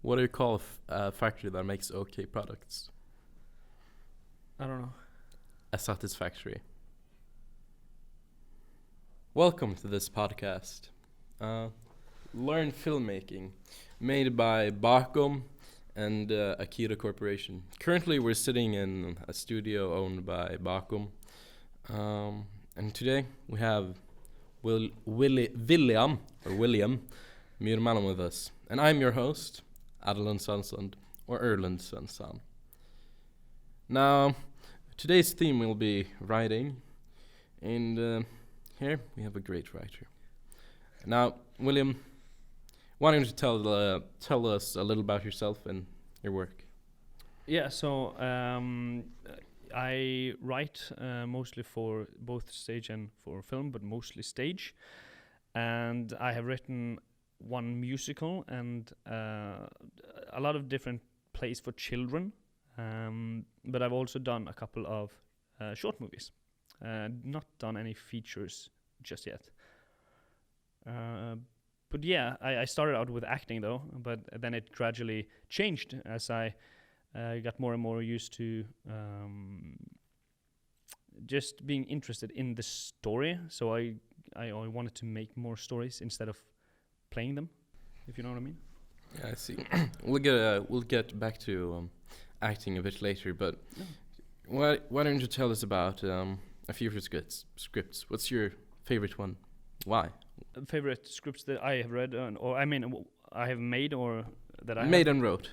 What do you call a factory that makes okay products? I don't know. A satisfactory. Welcome to this podcast. Learn filmmaking, made by BAKOM and Akida Corporation. Currently, we're sitting in a studio owned by BAKOM, and today we have William Myrmellom with us, and I'm your host, Erlend Svensson, or Erlend Svensson. Now, today's theme will be writing, and here we have a great writer. Now, William, why don't you tell us a little about yourself and your work? Yeah, so I write mostly for both stage and for film, but mostly stage. And I have written one musical and a lot of different plays for children. But I've also done a couple of short movies. Not done any features just yet. But yeah, I started out with acting though, but then it gradually changed as I got more and more used to just being interested in the story. So I wanted to make more stories instead of playing them, if you know what I mean. Yeah, I see. We'll get back to acting a bit later, but why don't you tell us about a few of your scripts? What's your favorite one? Why? Favorite scripts that I have read, I have made, or that I made and wrote.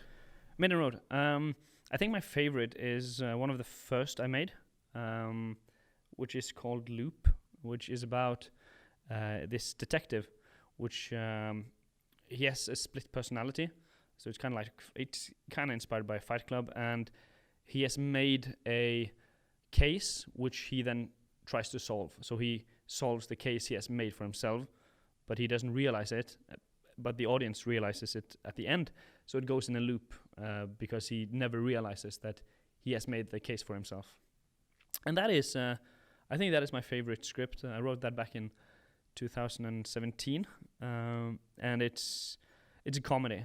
Made and wrote. I think my favorite is one of the first I made, which is called Loop, which is about this detective, which he has a split personality, so it's kind of inspired by Fight Club, and he has made a case which he then tries to solve. So he solves the case he has made for himself, but he doesn't realize it, but the audience realizes it at the end. So it goes in a loop because he never realizes that he has made the case for himself. And that is, I think that is my favorite script. I wrote that back in 2017, and it's a comedy,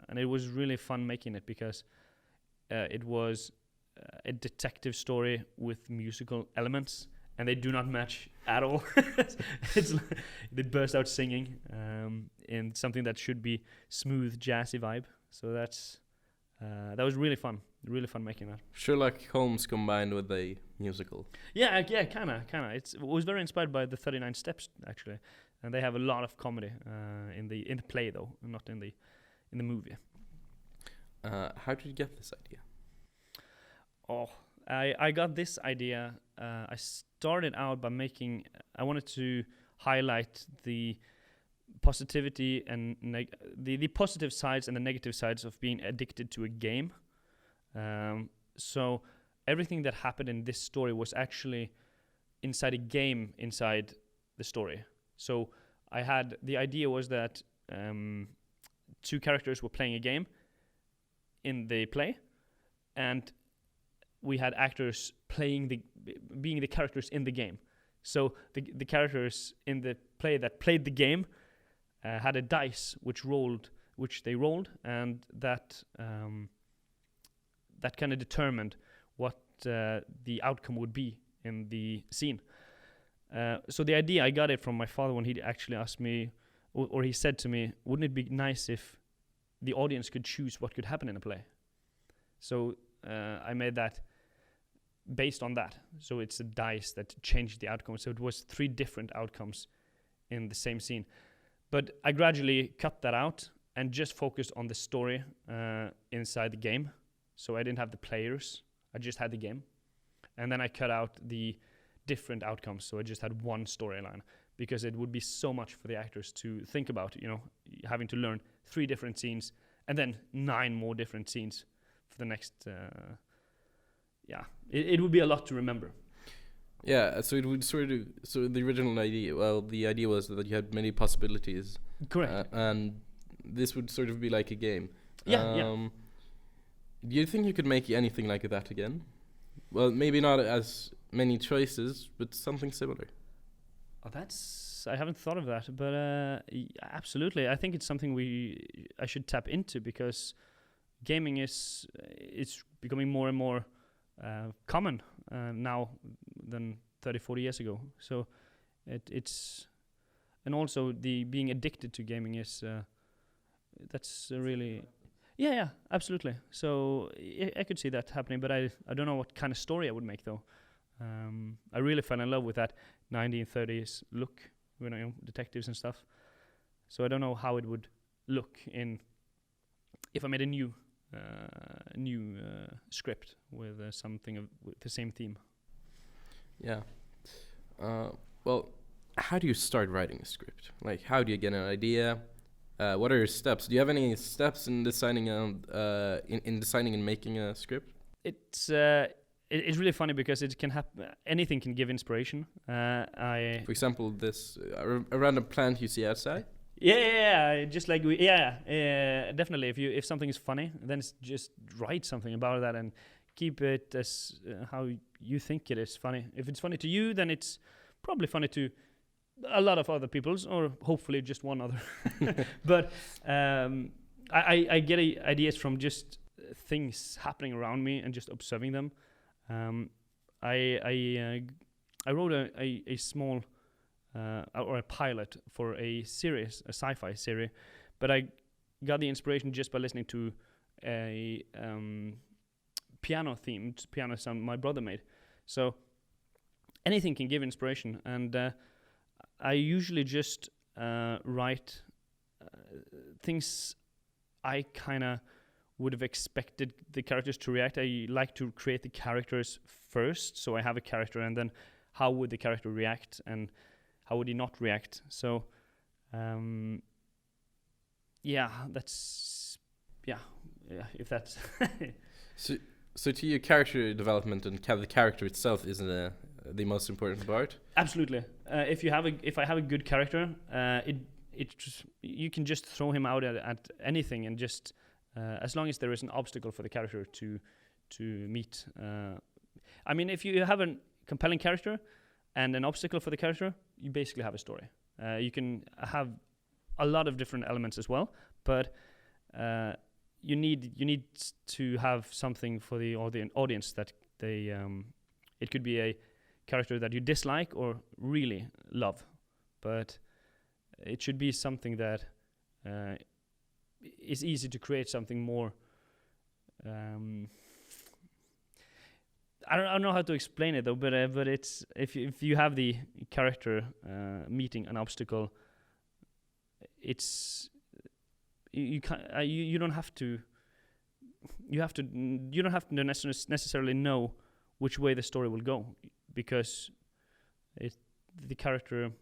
and it was really fun making it because it was a detective story with musical elements, and they do not match at all. They burst out singing in something that should be smooth, jazzy vibe. So that was really fun making that. Sherlock Holmes combined with a musical. Yeah, kinda. It was very inspired by the 39 Steps actually, and they have a lot of comedy in the play though, not in the movie. How did you get this idea? I got this idea. I started out by I wanted to highlight the positivity and the positive sides and the negative sides of being addicted to a game. So everything that happened in this story was actually inside a game inside the story. So the idea was that two characters were playing a game in the play, and we had actors being the characters in the game. So the characters in the play that played the game had a dice which they rolled, and that kind of determined what the outcome would be in the scene. So the idea, I got it from my father when he actually asked me, or he said to me, wouldn't it be nice if the audience could choose what could happen in a play? So I made that based on that. So it's a dice that changed the outcome. So it was 3 different outcomes in the same scene. But I gradually cut that out and just focused on the story inside the game. So I didn't have the players, I just had the game. And then I cut out the different outcomes, so I just had one storyline, because it would be so much for the actors to think about, having to learn 3 different scenes and then 9 more different scenes for the next it would be a lot to remember. Yeah, so it would so the original idea, the idea was that you had many possibilities. Correct. And this would sort of be like a game. Yeah. Do you think you could make anything like that again? Well, maybe not as many choices, but something similar. Oh, that's I haven't thought of that, but absolutely, I think it's something I should tap into, because gaming is it's becoming more and more common now than 30-40 years ago. So it's and also the being addicted to gaming is that's really yeah, absolutely. So I could see that happening, but I don't know what kind of story I would make though. I really fell in love with that 1930s look, detectives and stuff. So I don't know how it would look if I made a new script with something with the same theme. Yeah. Well, how do you start writing a script? Like, how do you get an idea? What are your steps? Do you have any steps in designing in designing and making a script? It's really funny because it can happen. Anything can give inspiration. For example, this a random plant you see outside. Yeah. Just like definitely. If something is funny, then just write something about that and keep it as how you think it is funny. If it's funny to you, then it's probably funny to a lot of other people's, or hopefully just one other. But I get ideas from just things happening around me and just observing them. I wrote a small or a pilot for a sci-fi series, but I got the inspiration just by listening to a piano-themed piano sound my brother made. So anything can give inspiration, and I usually just write things I kind of would have expected the characters to react. I like to create the characters first, so I have a character, and then how would the character react, and how would he not react? So, if that's... So to you, character development and the character itself is the most important part? Absolutely. If I have a good character, you can just throw him out at anything, and just as long as there is an obstacle for the character to meet. I mean, if you have a compelling character and an obstacle for the character, you basically have a story. You can have a lot of different elements as well, but you need to have something for the audience that they. It could be a character that you dislike or really love, but it should be something that is easy to create something more. I don't know how to explain it though, but it's if you have the character meeting an obstacle, it's you don't have to necessarily know which way the story will go, because the character,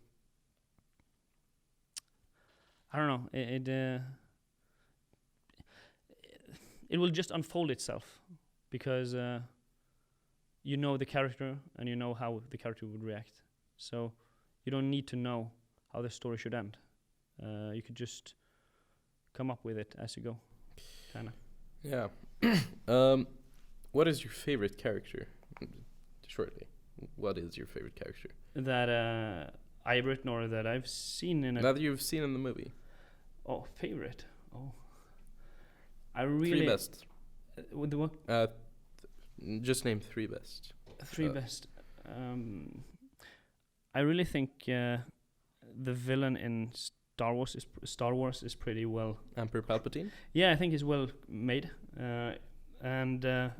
I don't know, it will just unfold itself, because you know the character and you know how the character would react. So you don't need to know how the story should end. You could just come up with it as you go, kind of. Yeah. What is your favorite character? Shortly, what is your favorite character? That I've written or that I've seen in that you've seen in the movie. Oh, favorite. Oh, I really. Three best. With the what? Just name three best. Three best. I really think the villain in Star Wars is pretty well. Emperor Palpatine. Yeah, I think he's well made, and I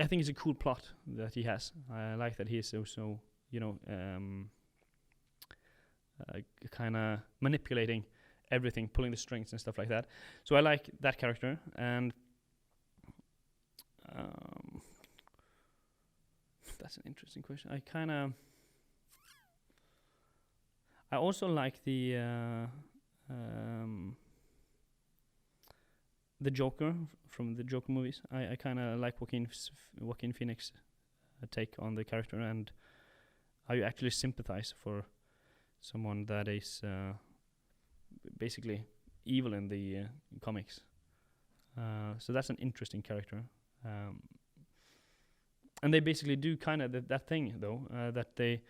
think it's a cool plot that he has. I like that he is so kind of manipulating everything, pulling the strings and stuff like that. So I like that character, and that's an interesting question. I also like the Joker from the Joker movies. I kind of like Joaquin Phoenix take on the character, and how you actually sympathize for someone that is basically evil in the comics. So that's an interesting character. And they basically do kind of that thing, though, that they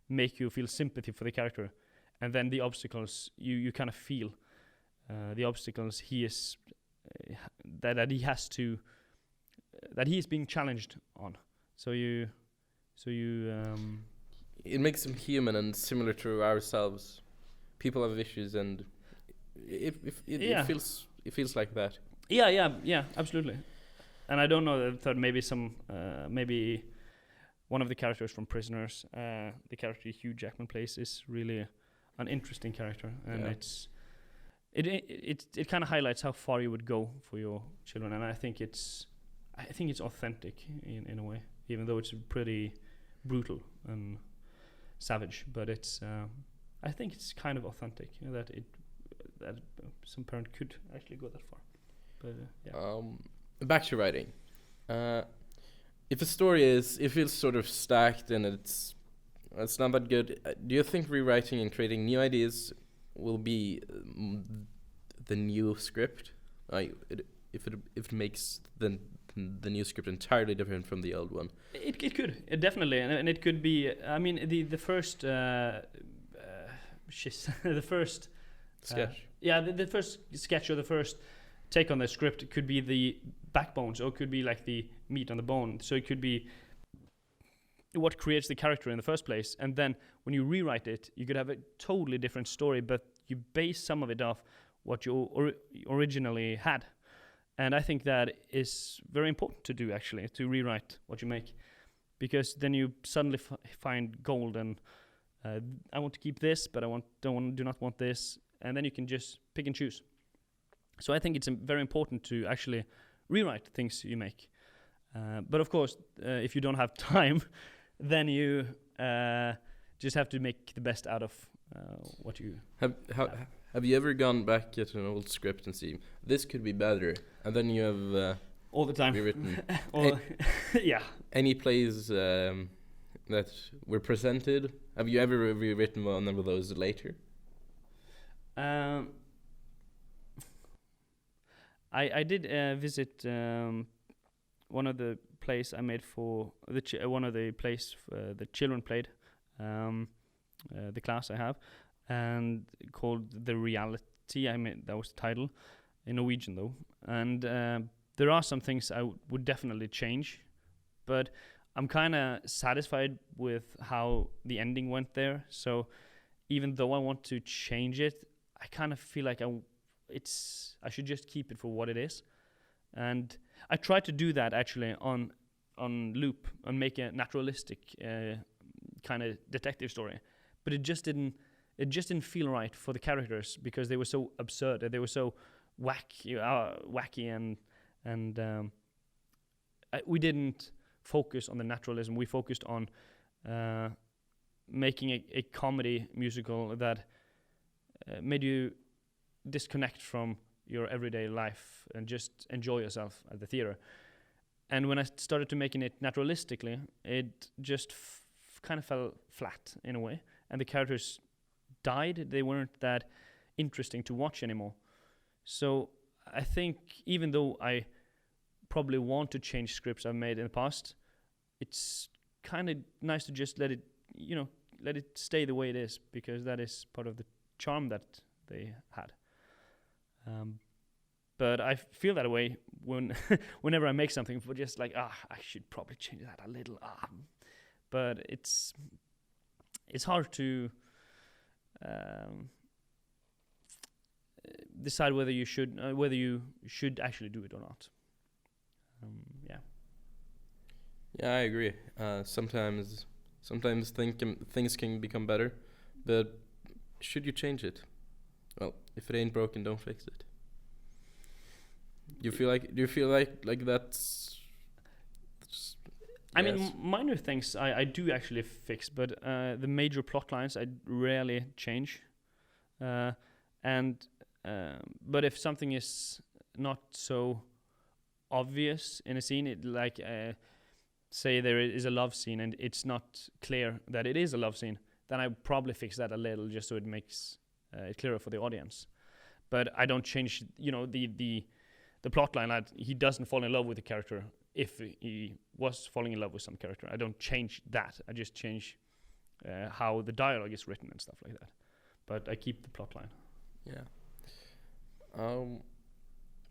make you feel sympathy for the character, and then the obstacles you kind of feel the obstacles he is that he has to that he is being challenged on. So you It makes him human and similar to ourselves. People have issues, and it feels like that. Yeah, absolutely. And I don't know that maybe one of the characters from Prisoners, the character Hugh Jackman plays, is really an interesting character, and it kind of highlights how far you would go for your children, and I think it's authentic in a way, even though it's pretty brutal and savage, but it's I think it's kind of authentic, that some parent could actually go that far. But back to writing. If a story feels sort of stacked and it's not that good, do you think rewriting and creating new ideas will be the new script? If it makes the new script entirely different from the old one? It could, definitely, and it could be. I mean, the first the first sketch. The first sketch or the first take on the script could be the backbones, or could be like the meat on the bone. So it could be what creates the character in the first place, and then when you rewrite it, you could have a totally different story, but you base some of it off what you originally had. And I think that is very important to do, actually, to rewrite what you make, because then you suddenly find gold, and I want to keep this, but do not want this, and then you can just pick and choose. So I think it's very important to actually rewrite things you make. But of course, if you don't have time, then you just have to make the best out of what you have you ever gone back at an old script and see this could be better, and then you have all the time rewritten? Yeah. Any plays that were presented? Have you ever rewritten one of those later? I did visit one of the plays I made for one of the plays the children played, the class I have, and called The Reality. I mean, that was the title, in Norwegian though. And there are some things I would definitely change, but I'm kind of satisfied with how the ending went there. So even though I want to change it, I kind of feel like I should just keep it for what it is. And I tried to do that actually on loop and make a naturalistic kind of detective story, but it just didn't feel right for the characters, because they were so absurd, they were so wacky, and we didn't focus on the naturalism. We focused on making a comedy musical that made you disconnect from your everyday life and just enjoy yourself at the theater. And when I started to making it naturalistically, it just kind of fell flat in a way, and the characters died. They weren't that interesting to watch anymore. So I think even though I probably want to change scripts I've made in the past, it's kind of nice to just let it stay the way it is, because that is part of the charm that they had. But I feel that way whenever I make something, for just like, I should probably change that a little. But it's hard to decide whether you should actually do it or not. Yeah. Yeah, I agree. Sometimes things can become better, but should you change it? Well, if it ain't broken, don't fix it. Do you feel like that's I mean, minor things I do actually fix, but the major plot lines I rarely change. But if something is not so obvious in a scene, say there is a love scene and it's not clear that it is a love scene, then I probably fix that a little, just so it makes it clearer for the audience. But I don't change, the plot line that he doesn't fall in love with the character if he was falling in love with some character. I don't change that. I just change how the dialogue is written and stuff like that. But I keep the plot line. Yeah.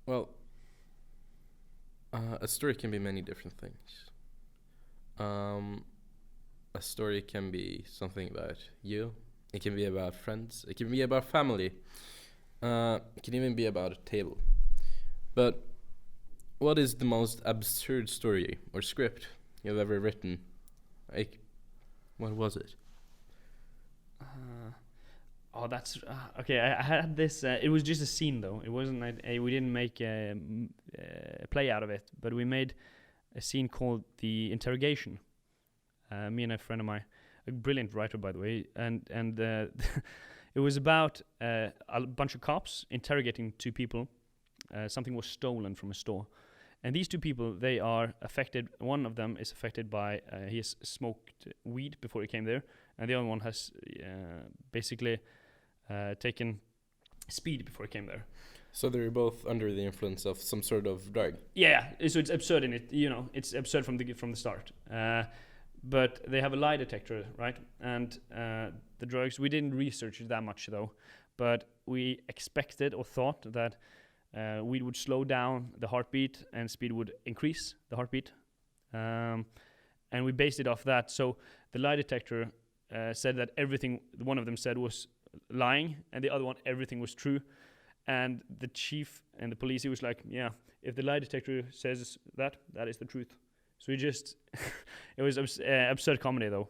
Well, a story can be many different things. A story can be something about you. It can be about friends. It can be about family. It can even be about a table. But what is the most absurd story or script you've ever written? Like, what was it? Oh, that's okay. I had this. It was just a scene, though. It wasn't. We didn't make a play out of it, but we made a scene called the interrogation. Me and a friend of mine, a brilliant writer, by the way, and it was about a bunch of cops interrogating two people. Something was stolen from a store, and these two people, they are affected. One of them is affected by he has smoked weed before he came there, and the other one has basically taken speed before he came there. So they're both under the influence of some sort of drug. Yeah, so it's absurd in it. It's absurd from the start. But they have a lie detector, right? And the drugs, we didn't research it that much though, but we expected or thought that weed would slow down the heartbeat and speed would increase the heartbeat. And we based it off that. So the lie detector said that everything one of them said was lying, and the other one, everything was true. And the chief and the police, he was like, yeah, if the lie detector says that is the truth. So we just, it was absurd comedy though.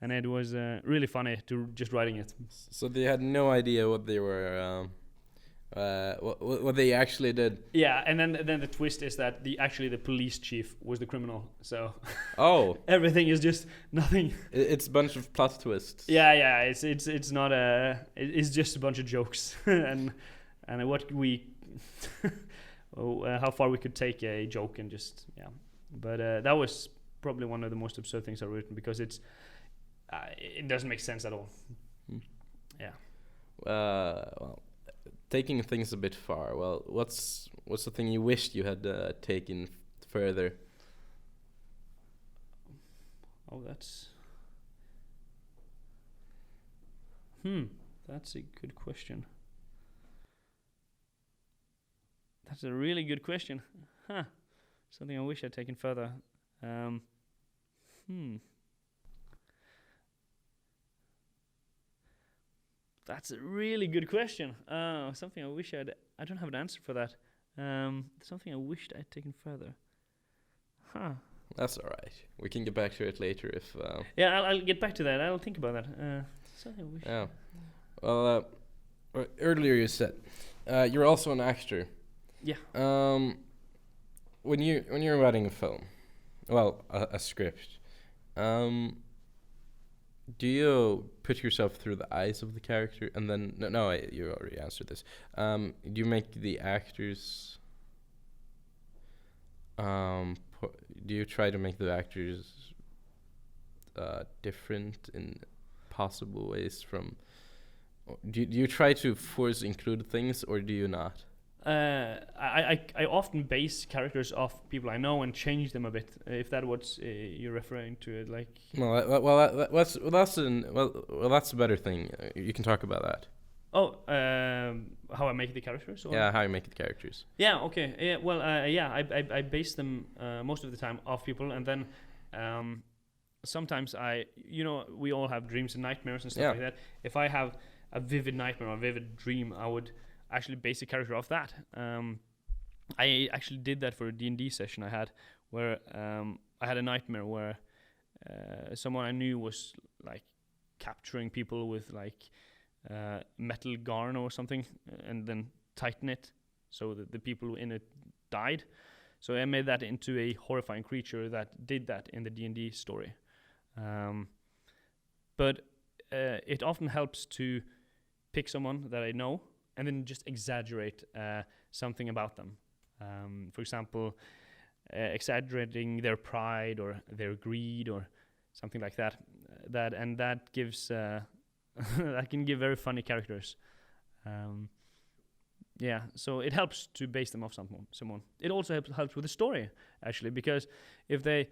And it was really funny to just writing it. So they had no idea what they were, what they actually did. Yeah, and then the twist is that the police chief was the criminal. So oh, everything is just nothing. It's a bunch of plot twists. Yeah, it's not it's just a bunch of jokes and what we how far we could take a joke and just but that was probably one of the most absurd things I've written because it doesn't make sense at all. Yeah. Well, taking things a bit far. Well, what's the thing you wished you had taken further? Oh, that's that's a good question. That's a really good question. Something I wish I'd taken further. That's a really good question. Something I wish I don't have an answer for that. Something I wished I'd taken further. That's all right. We can get back to it later if... Yeah, I'll get back to that. I'll think about that. Something I wish... Yeah. Well, earlier you said you're also an actor. Yeah. When you're writing a film, well, a script, do you put yourself through the eyes of the character and then you already answered this. Do you make the actors? Do you try to make the actors different in possible ways from? Do you try to include things or do you not? I often base characters off people I know and change them a bit. If that's what you're referring to, it like. That's a better thing. You can talk about that. Oh, how I make the characters? Or? Yeah, how you make the characters. Yeah. Okay. Yeah. Well. I base them most of the time off people, and then sometimes we all have dreams and nightmares and stuff like that. If I have a vivid nightmare or a vivid dream, I would actually base a character off that. I actually did that for a D&D session I had, where I had a nightmare where someone I knew was like capturing people with like metal garn or something, and then tighten it so that the people in it died. So I made that into a horrifying creature that did that in the D&D story. But it often helps to pick someone that I know and then just exaggerate something about them. For example, exaggerating their pride or their greed or something like that. That gives that can give very funny characters. So it helps to base them off someone. It also helps with the story, actually, because if they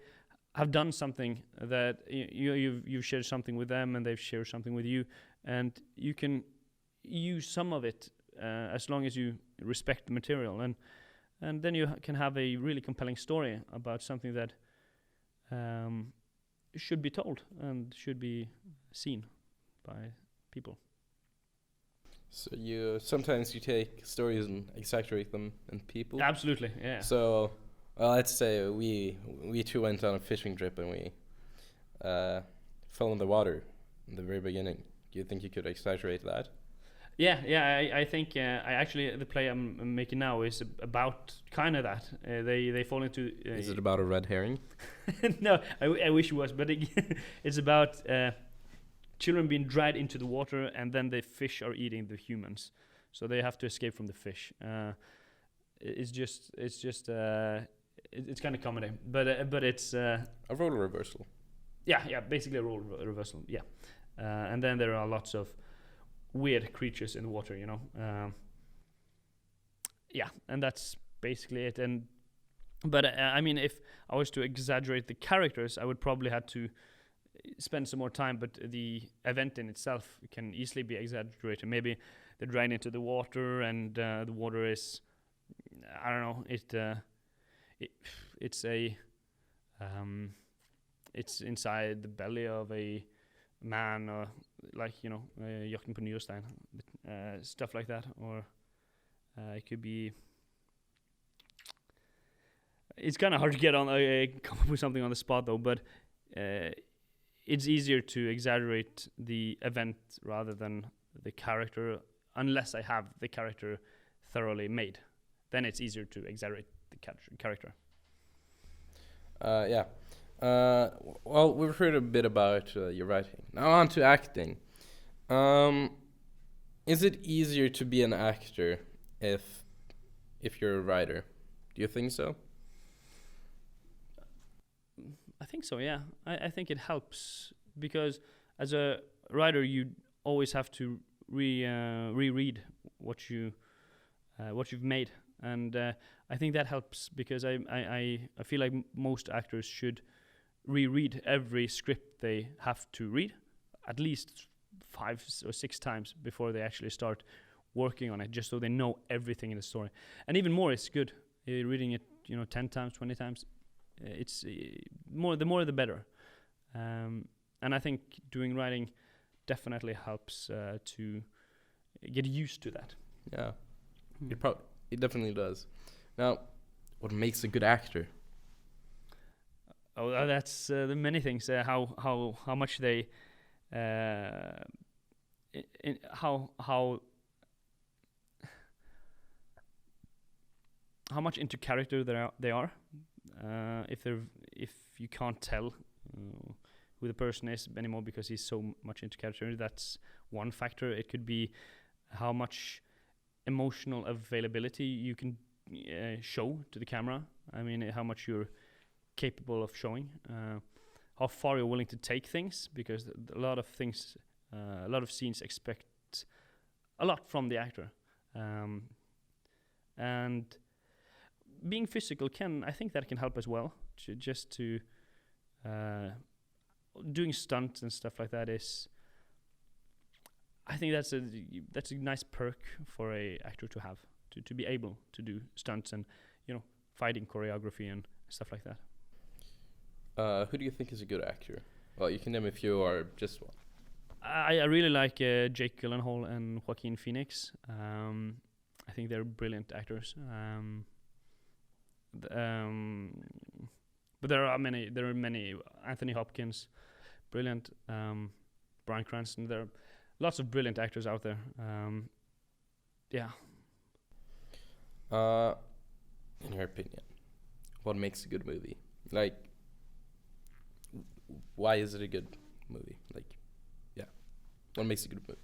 have done something that you've shared something with them, and they've shared something with you, and you can use some of it as long as you respect the material, and then you can have a really compelling story about something that should be told and should be seen by people. So sometimes you take stories and exaggerate them in people. Absolutely, yeah. So, well, let's say we two went on a fishing trip and we fell in the water in the very beginning. Do you think you could exaggerate that? Yeah. I think the play I'm making now is about kind of that. They fall into. Is it about a red herring? No, I wish it was, but it's about children being dragged into the water, and then the fish are eating the humans, so they have to escape from the fish. It's kind of comedy, but it's a role reversal. Yeah, basically a role reversal. Yeah, and then there are lots of weird creatures in the water, yeah, and that's basically it. But I mean, if I was to exaggerate the characters, I would probably have to spend some more time. But the event in itself can easily be exaggerated. Maybe they're dragged into the water, and the water is, I don't know, it's inside the belly of a man, or Jakten på Nyårstein, stuff like that, or it could be. It's kind of hard to come up with something on the spot though, but it's easier to exaggerate the event rather than the character, unless I have the character thoroughly made. Then it's easier to exaggerate the character. Yeah. Well, we've heard a bit about your writing. Now on to acting. Is it easier to be an actor if you're a writer? Do you think so? I think so, yeah. I think it helps, because as a writer you always have to reread what you've made, and I think that helps, because I feel like most actors should reread every script they have to read at least 5 or 6 times before they actually start working on it, just so they know everything in the story. And even more is good. Reading it, 10 times, 20 times, it's the more the better. And I think doing writing definitely helps to get used to that. Yeah, it definitely does. Now, what makes a good actor? Oh, that's the many things. How much they, how much into character they are. If you can't tell who the person is anymore because he's so much into character, that's one factor. It could be how much emotional availability you can show to the camera. I mean, how much you're capable of showing, how far you're willing to take things, because a lot of scenes expect a lot from the actor, and being physical I think that can help as well. Doing stunts and stuff like that is, I think that's a nice perk for a actor to have, to be able to do stunts and fighting choreography and stuff like that. Who do you think is a good actor? Well, you can name a few or just one. I really like Jake Gyllenhaal and Joaquin Phoenix. I think they're brilliant actors. But there are many. Anthony Hopkins, brilliant. Bryan Cranston. There are lots of brilliant actors out there. Yeah. In your opinion, what makes a good movie? Like, why is it a good movie? What makes a good movie?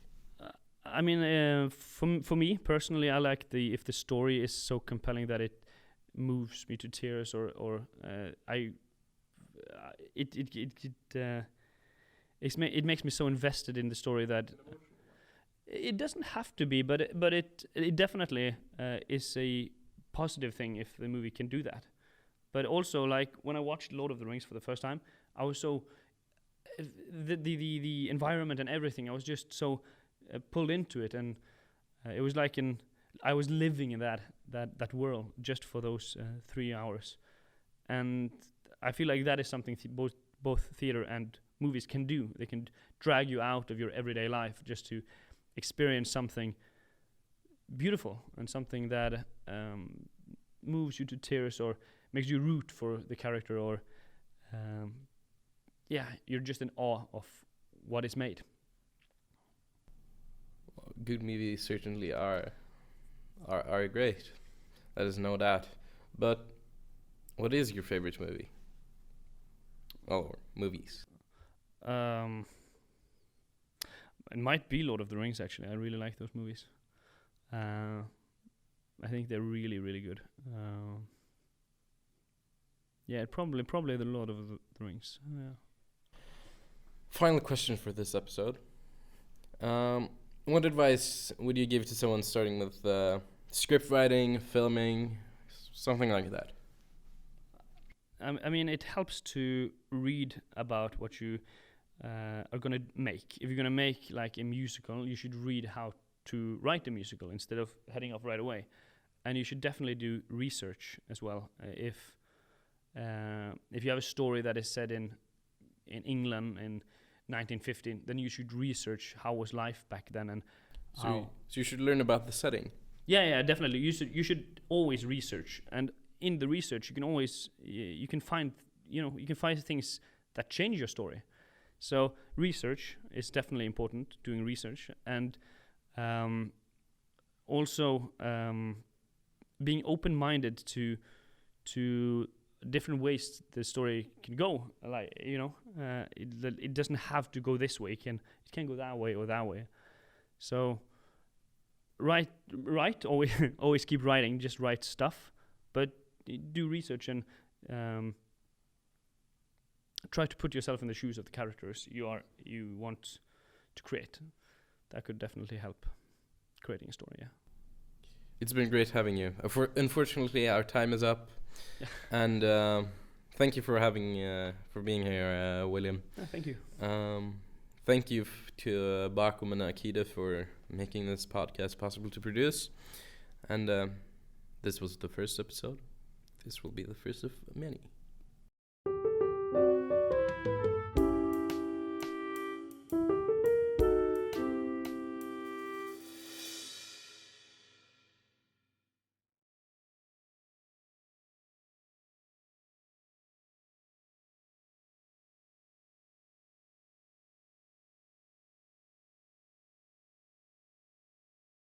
I mean, for me personally, I like if the story is so compelling that it moves me to tears, or it makes me so invested in the story that it doesn't have to be, but it definitely is a positive thing if the movie can do that. But also, like, when I watched Lord of the Rings for the first time, I was so the environment and everything. I was just so pulled into it, and it was like I was living in that world just for those 3 hours, and I feel like that is something both theater and movies can do. They can drag you out of your everyday life just to experience something beautiful and something that moves you to tears or makes you root for the character, or you're just in awe of what is made. Good movies certainly are great. That is no doubt. But what is your favorite movie? Or movies? It might be Lord of the Rings, actually. I really like those movies. I think they're really, really good. Probably the Lord of the Rings. Yeah. Final question for this episode. What advice would you give to someone starting with script writing, filming, something like that? I mean, it helps to read about what you are going to make. If you're going to make like a musical, you should read how to write a musical instead of heading off right away. And you should definitely do research as well. If you have a story that is set in England in 1915, then you should research how was life back then, and so you should learn about the setting. Yeah, definitely. You should always research, and in the research you can always you can find things that change your story. So research is definitely important. Doing research, and also being open-minded to different ways the story can go. Like, it doesn't have to go this way. It can go that way or that way. So write always keep writing. Just write stuff, but do research and try to put yourself in the shoes of the characters you want to create. That could definitely help creating a story. Yeah. It's been great having you. Unfortunately, our time is up. Yeah. And thank you for being here, William. Thank you. Thank you to BAKOM and Akida for making this podcast possible to produce. And this was the first episode. This will be the first of many.